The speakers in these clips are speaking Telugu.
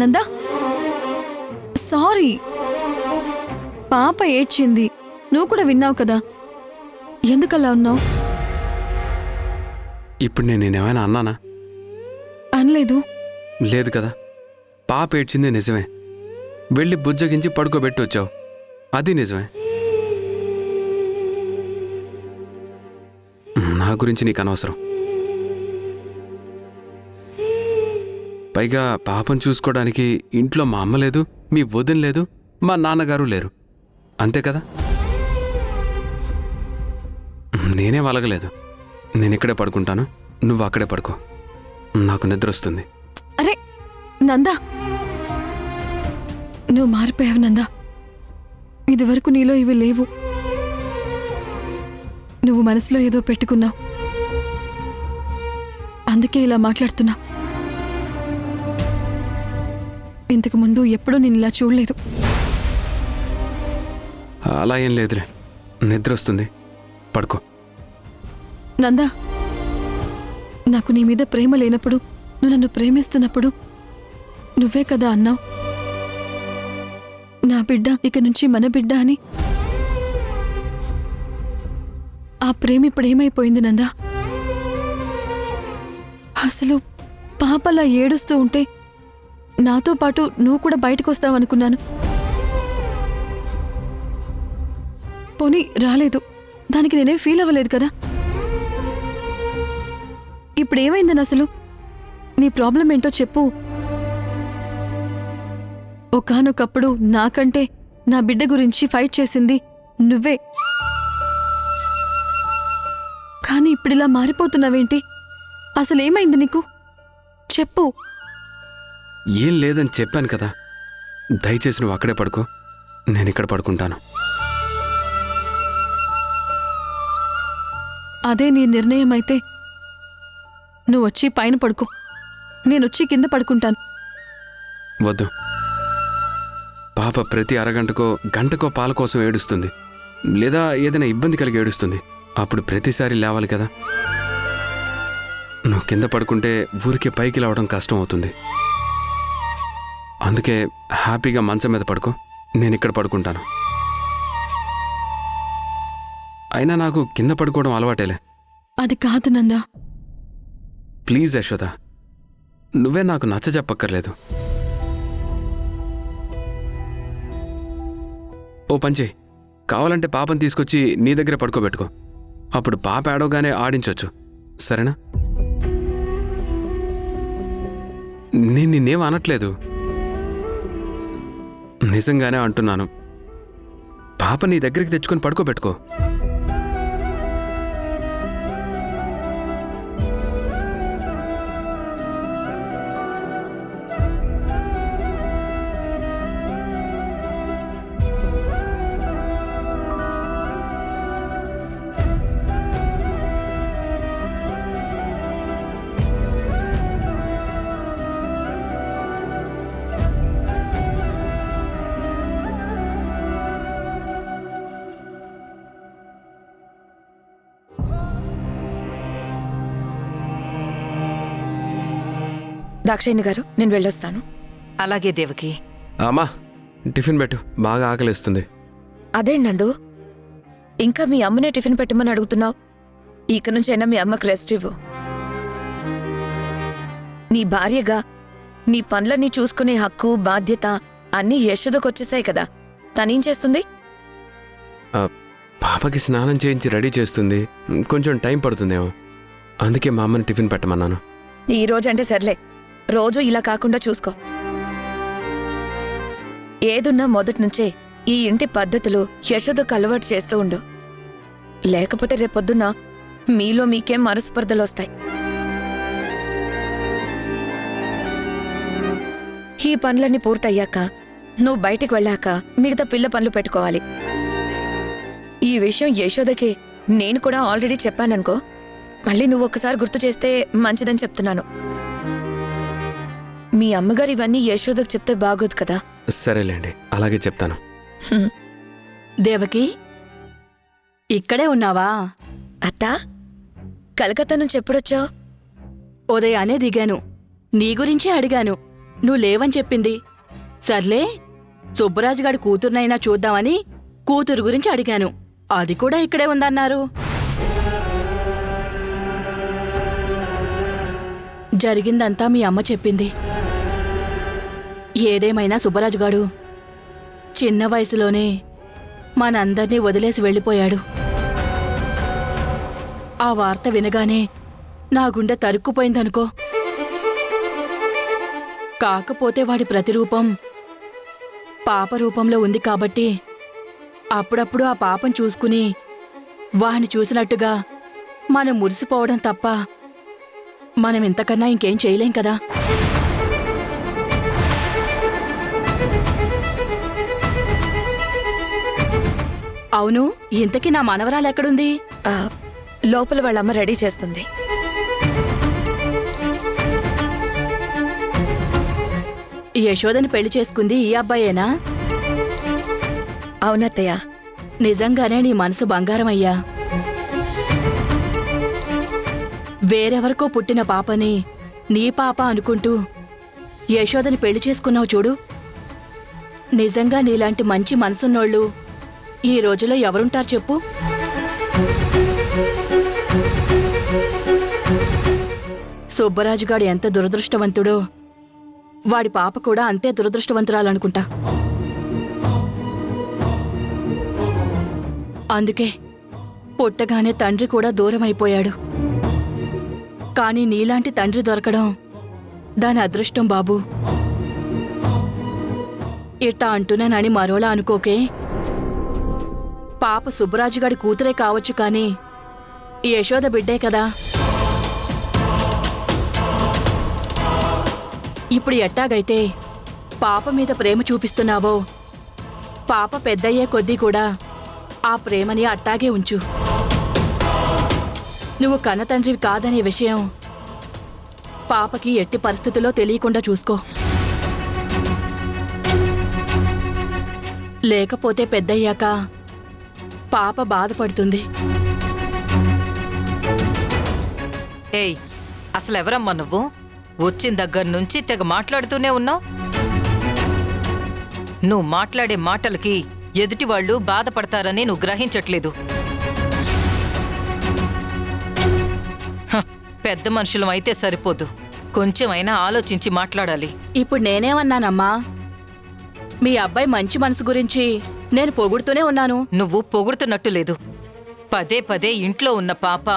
నందా సారీ. పాప ఏడ్చింది, నువ్వు కూడా విన్నావు కదా, ఎందుకలా ఉన్నావు? ఇప్పుడు నేనేమైనా అన్నానా? అనలేదు. లేదు కదా. పాప ఏడ్చింది నిజమే, వెళ్ళి బుజ్జగించి పడుకోబెట్టి వచ్చావు, అది నిజమే. నా గురించి నీకు అనవసరం. పైగా పాపను చూసుకోవడానికి ఇంట్లో మా అమ్మ లేదు, మీ వదిన లేదు, మా నాన్నగారు లేరు, అంతే కదా. నేనే వలగలేదు. నేను ఇక్కడే పడుకుంటాను, నువ్వు అక్కడే పడుకో, నాకు నిద్ర వస్తుంది. అరే నందా, నువ్వు మారిపోయావు నందా. ఇదివరకు నీలో ఇవి లేవు. నువ్వు మనసులో ఏదో పెట్టుకున్నావు, అందుకే ఇలా మాట్లాడుతున్నావు. ఇంతకు ముందు ఎప్పుడూ నేను ఇలా చూడలేదు. అలా ఏం లేదులే, నిద్ర వస్తుంది, పడుకో. నందా, నాకు నీ మీద ప్రేమ లేనప్పుడు, నువ్వు నన్ను ప్రేమిస్తున్నప్పుడు నువ్వే కదా అన్నావు, నా బిడ్డ ఇక నుంచి మన బిడ్డ అని. ఆ ప్రేమ ఇప్పుడు ఏమైపోయింది నందా? అసలు పాపలా ఏడుస్తూ ఉంటే నాతో పాటు నువ్వు కూడా బయటకు వస్తావనుకున్నాను. పోనీ రాలేదు, దానికి నేనేం ఫీల్ అవ్వలేదు కదా. ఇప్పుడేమైందని అసలు? నీ ప్రాబ్లం ఏంటో చెప్పు. ఒకానొకప్పుడు నాకంటే నా బిడ్డ గురించి ఫైట్ చేసింది నువ్వే, కానీ ఇప్పుడిలా మారిపోతున్నావేంటి? అసలేమైంది నీకు? చెప్పు. ఏం లేదని చెప్పాను కదా, దయచేసి నువ్వు అక్కడే పడుకో, నేను ఇక్కడ పడుకుంటాను. అదే నీ నిర్ణయం అయితే నువ్వు వచ్చి పైన పడుకో, నేనొచ్చి కింద పడుకుంటాను. వద్దు. పాప ప్రతి అరగంటకో గంటకో పాల కోసం ఏడుస్తుంది, లేదా ఏదైనా ఇబ్బంది కలిగి ఏడుస్తుంది. అప్పుడు ప్రతిసారి లేవాలి కదా. నువ్వు కింద పడుకుంటే ఊరికే పైకి లేవడం కష్టం అవుతుంది. అందుకే హ్యాపీగా మంచం మీద పడుకో, నేను ఇక్కడ పడుకుంటాను. అయినా నాకు కింద పడుకోవడం అలవాటేలే. అది కాదు నందా. ప్లీజ్ యశోద, నువ్వే నాకు నచ్చ చెప్పక్కర్లేదు. ఓ పంచే, కావాలంటే పాపని తీసుకొచ్చి నీ దగ్గర పడుకోబెట్టుకో, అప్పుడు పాప ఆడోగానే ఆడించొచ్చు, సరేనా? నేను నిన్నేం అనట్లేదు, నిజంగానే అంటున్నాను. పాప నీ దగ్గరికి తెచ్చుకొని పడుకోబెట్టుకో. దాక్షాయణి గారు, నేను వెళ్ళొస్తాను. అలాగే దేవకి. అమ్మా, టిఫిన్ పెట్టు, బాగా ఆకలిస్తుంది. అదే నందు, ఇంకా మీ అమ్మనే టిఫిన్ పెట్టమని అడుగుతున్నావు. ఇక నుంచైనా మీ అమ్మకు రెస్ట్ ఇవ్వు. నీ భార్యగా నీ పనులన్నీ చూసుకునే హక్కు, బాధ్యత అన్నీ యశోదకొచ్చేసాయి కదా. తనేం చేస్తుంది? పాపకి స్నానం చేయించి రెడీ చేస్తుంది, కొంచెం టైం పడుతుందేమో, అందుకే మా అమ్మని టిఫిన్ పెట్టమన్నాను. ఈ రోజంటే సర్లే, రోజు ఇలా కాకుండా చూసుకో. ఏదున్నా మొదటి నుంచే ఈ ఇంటి పద్ధతులు యశోదకు అలవాటు చేస్తూ ఉండు. లేకపోతే రేపొద్దున్న మీలో మీకేం మనస్పర్ధలొస్తాయి. ఈ పనులన్నీ పూర్తయ్యాక నువ్వు బయటికి వెళ్ళాక మిగతా పిల్ల పనులు పెట్టుకోవాలి. ఈ విషయం యశోదకే నేను కూడా ఆల్రెడీ చెప్పాననుకో, మళ్ళీ నువ్వు ఒక్కసారి గుర్తు చేస్తే మంచిదని చెప్తున్నాను. మీ అమ్మగారు ఇవన్నీ యశోదకు చెప్తే బాగోదు కదా. సరేలేండి, అలాగే చెప్తాను. దేవకి, ఇక్కడే ఉన్నావా? అత్తా, కలకత్తా నుంచి ఎప్పుడొచ్చావు? ఉదయాన్నే దిగాను, నీ గురించి అడిగాను. నువ్వు లేవని చెప్పింది. సర్లే, సుబ్బరాజు గారి కూతుర్నైనా చూద్దామని కూతురు గురించి అడిగాను. అది కూడా ఇక్కడే ఉందన్నారు. జరిగిందంతా మీ అమ్మ చెప్పింది. ఏదేమైనా సుబ్బరాజు గాడు చిన్న వయసులోనే మనందర్నీ వదిలేసి వెళ్ళిపోయాడు. ఆ వార్త వినగానే నా గుండె తరుక్కుపోయిందనుకో. కాకపోతే వాడి ప్రతిరూపం పాప రూపంలో ఉంది కాబట్టి అప్పుడప్పుడు ఆ పాపం చూసుకుని వాణ్ణి చూసినట్టుగా మనం మురిసిపోవడం తప్ప మనం ఇంతకన్నా ఇంకేం చేయలేం కదా. అవును, ఇంతకీ నా మనవరాలు ఎక్కడుంది? ఆ, లోపల వాళ్ళమ్మ రెడీ చేస్తుంది. యశోదని పెళ్లి చేసుకుంది ఈ అబ్బాయేనా? అవునత్తయ్య. నిజంగానే నీ మనసు బంగారమయ్యా. వేరెవరికో పుట్టిన పాపని నీ పాప అనుకుంటూ యశోదని పెళ్లి చేసుకున్నావు చూడు. నిజంగా నీలాంటి మంచి మనసున్నోళ్ళు ఈ రోజులో ఎవరుంటారు చెప్పు? సుబ్బరాజుగాడు ఎంత దురదృష్టవంతుడో వాడి పాప కూడా అంతే దురదృష్టవంతురాలనుకుంటా. అందుకే పుట్టగానే తండ్రి కూడా దూరం అయిపోయాడు. కానీ నీలాంటి తండ్రి దొరకడం దాని అదృష్టం బాబూ. ఇట్టా అంటున్నానని మరోలా అనుకోకే. పాప సుబ్బరాజుగాడి కూతురే కావచ్చు, కానీ యశోద బిడ్డే కదా. ఇప్పుడు ఎట్టాగైతే పాప మీద ప్రేమ చూపిస్తున్నావో పాప పెద్దయ్యే కొద్దీ కూడా ఆ ప్రేమని అట్టాగే ఉంచు. నువ్వు కన్నతండ్రివి కాదనే విషయం పాపకి ఎట్టి పరిస్థితుల్లో తెలియకుండా చూసుకో. లేకపోతే పెద్దయ్యాక పాప బాధపడుతుంది. ఏయ్, అసలెవరమ్మా నువ్వు? వచ్చిన దగ్గర నుంచి తెగ మాట్లాడుతూనే ఉన్నావు. నువ్వు మాట్లాడే మాటలకి ఎదుటివాళ్లు బాధపడతారని నువ్వు గ్రహించట్లేదు. హ, పెద్ద మనుషులం అయితే సరిపోదు, కొంచెమైనా ఆలోచించి మాట్లాడాలి. ఇప్పుడు నేనేమన్నానమ్మా? మీ అబ్బాయి మంచి మనసు గురించి నేను పొగుడుతూనే ఉన్నాను. నువ్వు పొగుడుతున్నట్టు లేదు. పదే పదే ఇంట్లో ఉన్న పాప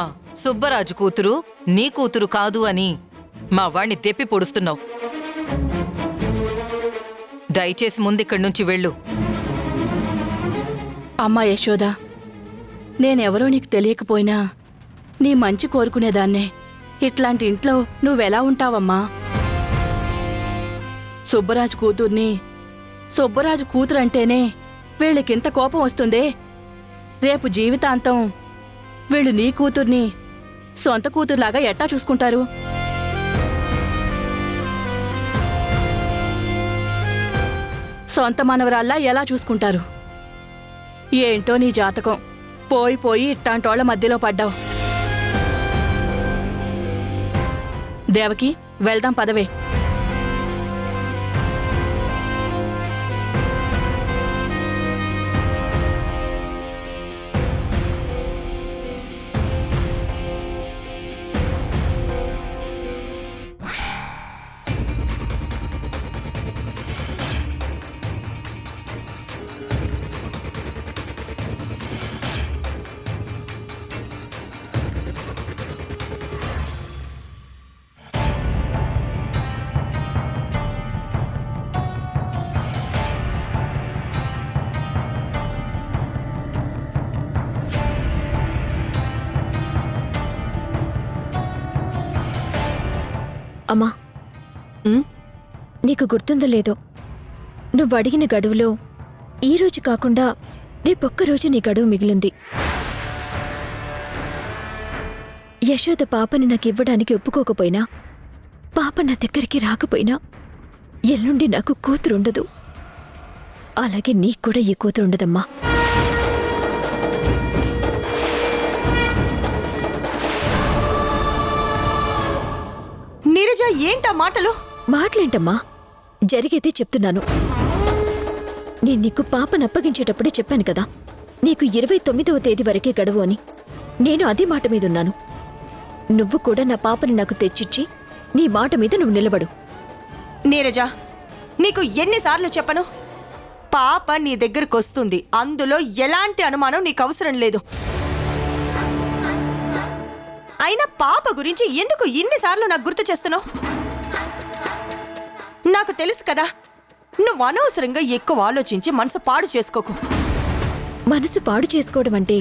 సుబ్బరాజు కూతురు నీ కూతురు కాదు అని మా వాణ్ణి తెప్పి పొడుస్తున్నావు. దయచేసి ముందిక్కడి నుంచి వెళ్ళు. అమ్మా యశోద, నేనెవరో నీకు తెలియకపోయినా నీ మంచి కోరుకునేదాన్నే. ఇట్లాంటి ఇంట్లో నువ్వెలా ఉంటావమ్మా? సుబ్బరాజు కూతుర్ని సుబ్బరాజు కూతురంటేనే వీళ్ళకింత కోపం వస్తుందే. రేపు జీవితాంతం వీళ్ళు నీ కూతుర్ని సొంత కూతురులాగా ఎట్టా చూసుకుంటారు? సొంత మనవరాల్లా ఎలా చూసుకుంటారు? ఏంటో నీ జాతకం, పోయి పోయి ఇట్టాంటోళ్ల మధ్యలో పడ్డావు. దేవకి, వెళ్దాం పదవే. అమ్మా, నీకు గుర్తుందో లేదో, నువ్వు అడిగిన గడువులో ఈరోజు కాకుండా రేపొక్కరోజు నీ గడువు మిగిలింది. యశోద పాపని నాకివ్వడానికి ఒప్పుకోకపోయినా, పాప నా దగ్గరికి రాకపోయినా ఎల్లుండి నాకు కూతురుండదు. అలాగే నీకు కూడా ఈ కూతురుండదమ్మా. నీరజ, ఏంటా మాటలు? మాటలేంటమ్మా? జరిగేదే చెప్తున్నాను. నేను నీకు పాపను అప్పగించేటప్పుడే చెప్పాను కదా, నీకు 29వ తేదీ వరకే గడువు అని. నేను అదే మాట మీదున్నాను. నువ్వు కూడా నా పాపని నాకు తెచ్చిచ్చి నీ మాట మీద నువ్వు నిలబడు. నీరజ, నీకు ఎన్నిసార్లు చెప్పను? పాప నీ దగ్గరకు వస్తుంది, అందులో ఎలాంటి అనుమానం నీకు అవసరం లేదు. అయినా పాప గురించి ఎందుకు ఇన్నిసార్లు నాకు గుర్తు చేస్తున్నావు? నాకు తెలుసు కదా, నువ్వు అనవసరంగా ఎక్కువ ఆలోచించి మనసు పాడు చేసుకోకు. మనసు పాడు చేసుకోవడం అంటే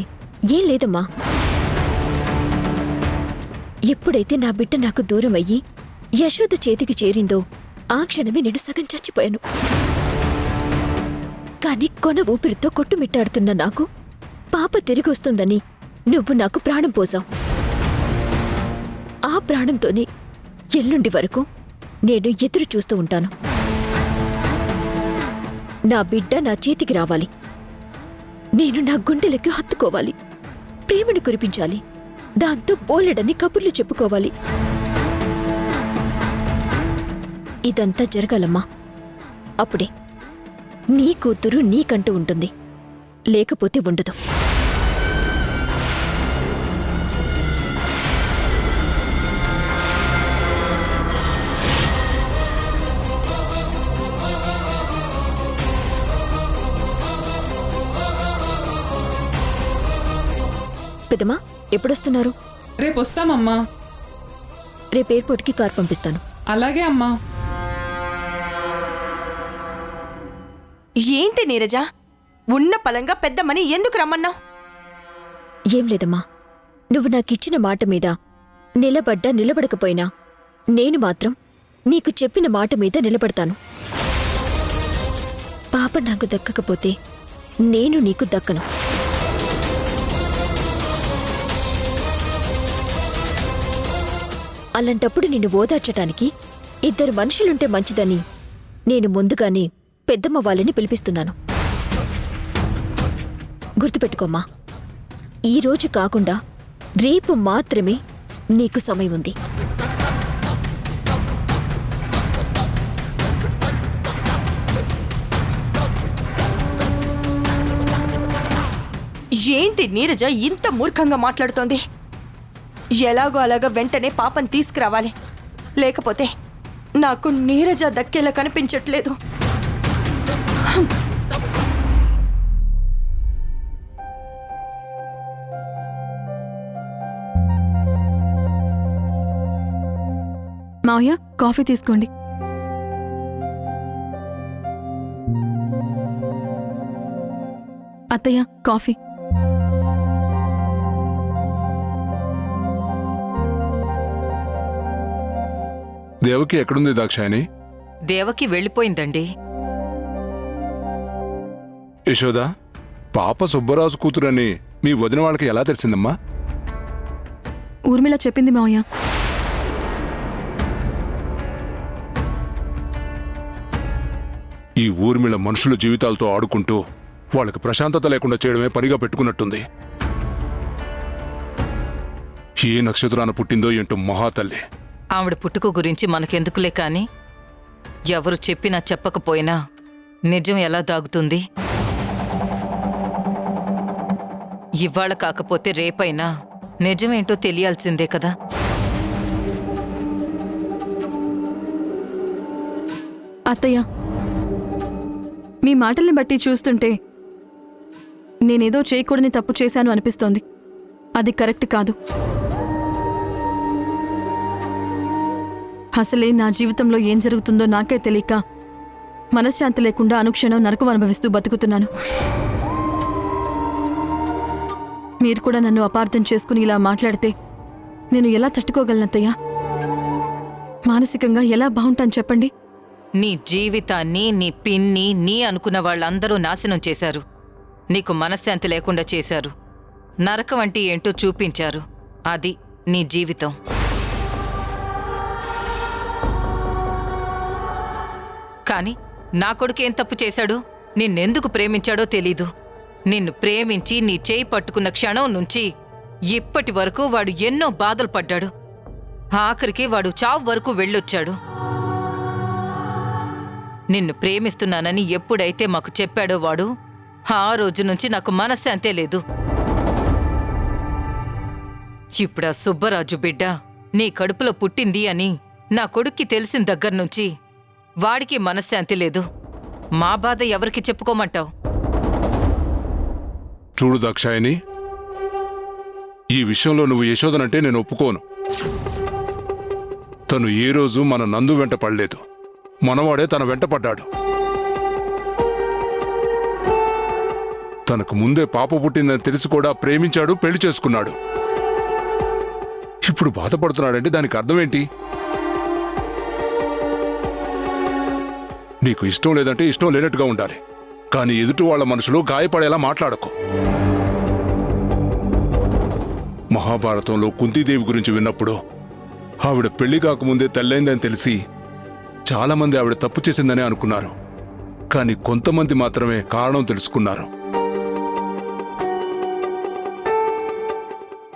ఏం లేదమ్మా. ఎప్పుడైతే నా బిడ్డ నాకు దూరం అయ్యి యశోద చేతికి చేరిందో ఆ క్షణమే నేను సగం చచ్చిపోయాను. కాని కొన ఊపిరితో కొట్టుమిట్టాడుతున్న నాకు పాప తిరిగొస్తుందని నువ్వు నాకు ప్రాణం పోసావు. ఆ ప్రాణంతోనే ఎల్లుండి వరకు నేను ఎదురు చూస్తూ ఉంటాను. నా బిడ్డ నా చేతికి రావాలి. నేను నా గుండెలకి హత్తుకోవాలి, ప్రేమను కురిపించాలి, దాంతో బోలెడని కబుర్లు చెప్పుకోవాలి. ఇదంతా జరగాలమ్మా. అప్పుడే నీ కూతురు నీకంటూ ఉంటుంది, లేకపోతే ఉండదు. పెద్దమ్మా, ఎప్పుడొస్తున్నారు? రేపొస్తామమ్మా. రేపు ఎయిర్పోర్ట్కి కార్ పంపిస్తాను. అలాగే అమ్మా. ఏంటి నీరజ, ఉన్న పలంగా పెద్దమ్మని ఎందుకు రమ్మన్నావు? ఏం లేదమ్మా, నువ్వు నాకిచ్చిన మాట మీద నిలబడ్డా నిలబడకపోయినా నేను మాత్రం నీకు చెప్పిన మాట మీద నిలబడతాను. పాప నాకు దక్కకపోతే నేను నీకు దక్కను. అలాంటప్పుడు నిన్ను ఓదార్చటానికి 2 మనుషులుంటే మంచిదని నేను ముందుగానే పెద్దమ్మ వాళ్ళని పిలిపిస్తున్నాను. గుర్తుపెట్టుకోమ్మా, ఈరోజు కాకుండా రేపు మాత్రమే నీకు సమయం ఉంది. ఏంటి నీరజ ఇంత మూర్ఖంగా మాట్లాడుతోంది? ఎలాగో అలాగా వెంటనే పాపని తీసుకురావాలి, లేకపోతే నాకు నీరజ దక్కేలా కనిపించట్లేదు. మావయ్య, కాఫీ తీసుకోండి. అత్తయ్య, కాఫీ. దేవకి ఎక్కడుంది దాక్షాయని? దేవకి వెళ్ళిపోయిందండి. యశోద, పాప సుబ్బరాజు కూతురని మీ వదిన వాళ్ళకి ఎలా తెలిసిందమ్మా? ఊర్మిళ చెప్పింది మావయ్య. ఈ ఊర్మిళ మనుషుల జీవితాలతో ఆడుకుంటూ వాళ్ళకి ప్రశాంతత లేకుండా చేయడమే పనిగా పెట్టుకున్నట్టుంది. ఏ నక్షత్రాన పుట్టిందో ఏంటో మహాతల్లి. ఆవిడ పుట్టుక గురించి మనకెందుకులే కాని, ఎవరు చెప్పినా చెప్పకపోయినా నిజం ఎలా దాగుతుంది? ఇవాళ కాకపోతే రేపైనా నిజమేంటో తెలియాల్సిందే కదా. అత్తయ్య, మీ మాటల్ని బట్టి చూస్తుంటే నేనేదో చేయకూడని తప్పు చేశాను అనిపిస్తోంది. అది కరెక్ట్ కాదు. అసలే నా జీవితంలో ఏం జరుగుతుందో నాకే తెలియక మనశ్శాంతి లేకుండా అనుక్షణం నరకం అనుభవిస్తూ బతుకుతున్నాను. మీరు కూడా నన్ను అపార్థం చేసుకుని ఇలా మాట్లాడితే నేను ఎలా తట్టుకోగలనత్తయ్యా? మానసికంగా ఎలా బాగుంటాను చెప్పండి? నీ జీవితాన్ని నీ పిన్ని నీ అనుకున్న వాళ్ళందరూ నాశనం చేశారు. నీకు మనశ్శాంతి లేకుండా చేశారు. నరకం అంటే ఏంటో చూపించారు. అది నీ జీవితం. కాని నా కొడుకేం తప్పు చేశాడు? నిన్నెందుకు ప్రేమించాడో తెలీదు. నిన్ను ప్రేమించి నీ చేయి పట్టుకున్న క్షణం నుంచి ఇప్పటి వరకు వాడు ఎన్నో బాధలు పడ్డాడు. ఆఖరికి వాడు చావు వరకు వెళ్ళొచ్చాడు. నిన్ను ప్రేమిస్తున్నానని ఎప్పుడైతే మాకు చెప్పాడో వాడు, ఆ రోజు నుంచి నాకు మనశ్శాంతే లేదు. ఇప్పుడా సుబ్బరాజు బిడ్డ నీ కడుపులో పుట్టింది అని నా కొడుక్కి తెలిసిన దగ్గర్నుంచి వాడికి మనశ్శాంతి లేదు. మా బాధ ఎవరికి చెప్పుకోమంటావు? చూడు దాక్షాయని, ఈ విషయంలో నువ్వు యశోదనంటే నేను ఒప్పుకోను. తను ఏ రోజు మన నందు వెంట పడలేదు, మనవాడే తన వెంట పడ్డాడు. తనకు ముందే పాప పుట్టిందని తెలిసి కూడా ప్రేమించాడు, పెళ్లి చేసుకున్నాడు. ఇప్పుడు బాధపడుతున్నాడంటే దానికి అర్థమేంటి? నీకు ఇష్టం లేదంటే ఇష్టం లేనట్టుగా ఉండాలి, కానీ ఎదుటి వాళ్ళ మనసులో గాయపడేలా మాట్లాడకు. మహాభారతంలో కుంతీదేవి గురించి విన్నప్పుడు ఆవిడ పెళ్లి కాకముందే తల్లైందని తెలిసి చాలామంది ఆవిడ తప్పు చేసిందనే అనుకున్నారు. కానీ కొంతమంది మాత్రమే కారణం తెలుసుకున్నారు.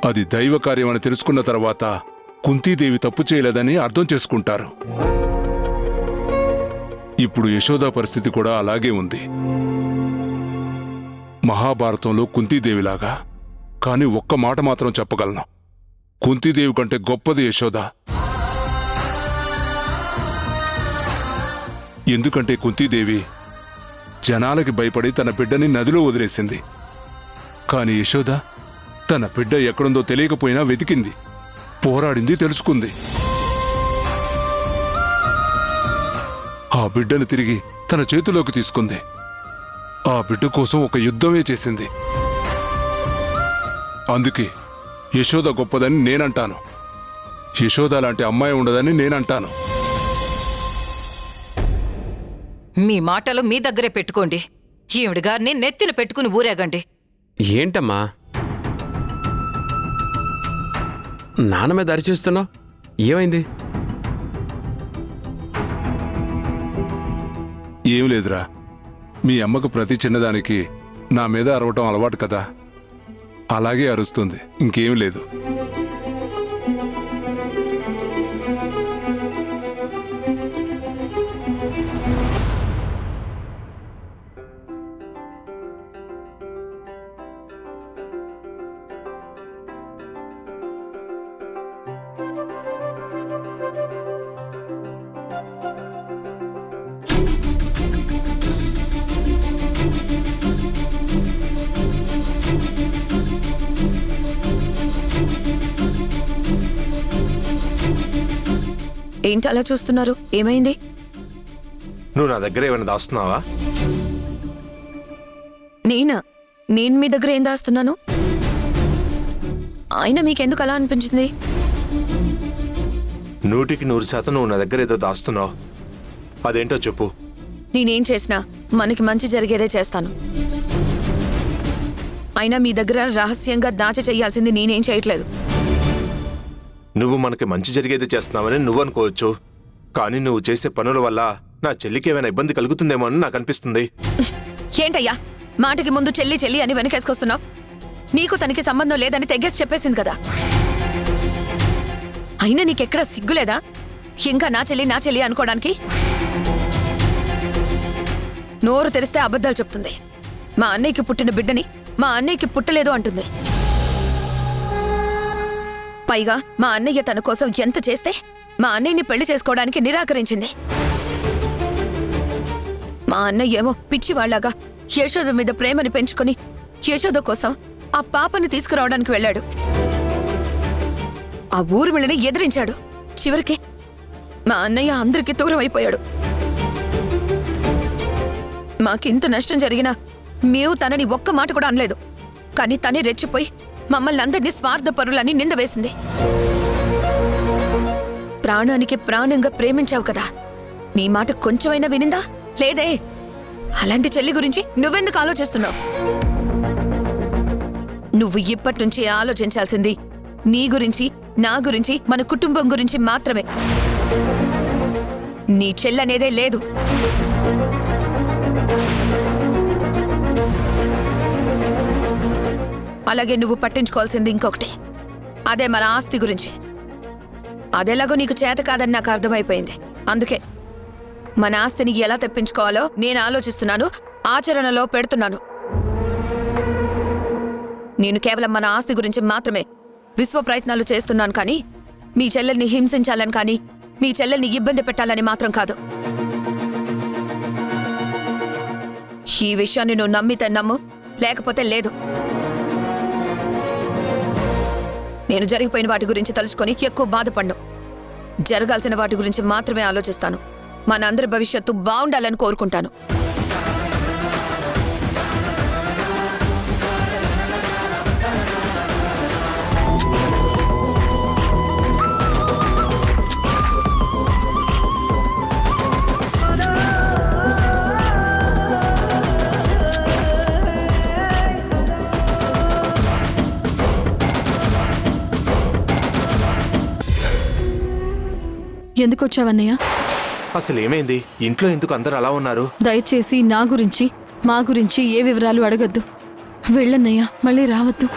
అది దైవ కార్యం అని తెలుసుకున్న తర్వాత కుంతీదేవి తప్పు చేయలేదని అర్థం చేసుకుంటారు. ఇప్పుడు యశోద పరిస్థితి కూడా అలాగే ఉంది. మహాభారతంలో కుంతీదేవిలాగా. కానీ ఒక్క మాట మాత్రం చెప్పగలను, కుంతీదేవి కంటే గొప్పది యశోద. ఎందుకంటే కుంతీదేవి జనాలకి భయపడి తన బిడ్డని నదిలో వదిలేసింది. కాని యశోద తన బిడ్డ ఎక్కడుందో తెలియకపోయినా వెతికింది, పోరాడింది, తెలుసుకుంది. ఆ బిడ్డను తిరిగి తన చేతిలోకి తీసుకుంది. ఆ బిడ్డ కోసం ఒక యుద్ధమే చేసింది. అందుకే యశోద గొప్పదని నేనంటాను. యశోద లాంటి అమ్మాయి ఉండదని నేనంటాను. మీ మాటలు మీ దగ్గరే పెట్టుకోండి. ఈవిడ గారిని నెత్తిన పెట్టుకుని ఊరేగండి. ఏంటమ్మా నాన్న మీద అరిచేస్తున్నావు? ఏమైంది? ఏం లేదురా, మీ అమ్మకు ప్రతి చిన్నదానికి నా మీద అరవటం అలవాటు కదా, అలాగే అరుస్తుంది, ఇంకేం లేదు. ఏంటి అలా చూస్తున్నారు? ఏమైంది? నువ్వు నా దగ్గర ఏమైనా దాస్తున్నావా? నేను మీ దగ్గర ఏం దాస్తున్నాను? ఆయన మీకెందుకు అలా అనిపించింది? 100% నువ్వు నా దగ్గర ఏదో దాస్తున్నావు. అదేంటో చెప్పు. నేనేం చేసినా మనకి మంచి జరిగేదే చేస్తాను. అయినా మీ దగ్గర రహస్యంగా దాచి చెయ్యాల్సింది నేనేం చేయట్లేదు. నువ్వు మనకి మంచి జరిగేది చేస్తున్నావని నువ్వు అనుకోవచ్చు, కానీ నువ్వు చేసే పనుల వల్ల నా చెల్లికి ఏమైనా ఇబ్బంది కలుగుతుందేమో అని నాకు అనిపిస్తుంది. ఏంటయ్యా మాటకి ముందు చెల్లి చెల్లి అని వెనకేసుకొస్తున్నావు? నీకు తనకి సంబంధం లేదని తెగేసి చెప్పేసింది కదా. అయినా నీకెక్కడ సిగ్గులేదా ఇంకా నా చెల్లి అనుకోవడానికి? నోరు తెరిస్తే అబద్ధాలు చెప్తుంది. మా అన్నయ్యకి పుట్టిన బిడ్డని మా అన్నయ్యకి పుట్టలేదు అంటుంది. పైగా మా అన్నయ్య తన కోసం ఎంత చేస్తే మా అన్నయ్యని పెళ్లి చేసుకోవడానికి నిరాకరించింది. మా అన్నయ్య ఏమో పిచ్చివాళ్లాగా యశోద మీద ప్రేమని పెంచుకొని యశోద కోసం ఆ పాపని తీసుకురావడానికి వెళ్ళాడు. ఆ ఊర్మిళని ఎదిరించాడు. చివరికి మా అన్నయ్య అందరికీ దూరం అయిపోయాడు. మాకింత నష్టం జరిగినా మేము తనని ఒక్క మాట కూడా అనలేదు. కానీ తనే రెచ్చిపోయి మమ్మల్ని అందరినీ స్వార్థపరులని నింద వేసింది. ప్రాణానికి ప్రాణంగా ప్రేమించావు కదా, నీ మాట కొంచెమైనా వినిందా? లేదే. అలాంటి చెల్లి గురించి నువ్వెందుకు ఆలోచిస్తున్నావు? నువ్వు ఇప్పటి నుంచి ఆలోచించాల్సింది నీ గురించి, నా గురించి, మన కుటుంబం గురించి మాత్రమే. నీ చెల్లనేదే లేదు. అలాగే నువ్వు పట్టించుకోవాల్సింది ఇంకొకటి, అదే మన ఆస్తి గురించి. అదెలాగో నీకు చేత కాదని నాకు అర్థమైపోయింది. అందుకే మన ఆస్తిని ఎలా తెప్పించుకోవాలో నేను ఆలోచిస్తున్నాను, ఆచరణలో పెడుతున్నాను. నేను కేవలం మన ఆస్తి గురించి మాత్రమే విశ్వ ప్రయత్నాలు చేస్తున్నాను, కానీ మీ చెల్లెల్ని హింసించాలని కానీ మీ చెల్లెల్ని ఇబ్బంది పెట్టాలని మాత్రం కాదు. ఈ విషయాన్ని నువ్వు నమ్మితే నమ్ము, లేకపోతే లేదు. నేను జరిగిపోయిన వాటి గురించి తలుచుకొని ఎక్కువ బాధపడ్ను. జరగాల్సిన వాటి గురించి మాత్రమే ఆలోచిస్తాను. మనందరి భవిష్యత్తు బాగుండాలని కోరుకుంటాను. ఎందుకు వచ్చావన్నయ్య? అసలు ఏమైంది? ఇంట్లో ఎందుకు అందరు అలా ఉన్నారు? దయచేసి నా గురించి మా గురించి ఏ వివరాలు అడగద్దు. వెళ్ళన్నయ్య, మళ్ళీ రావద్దు.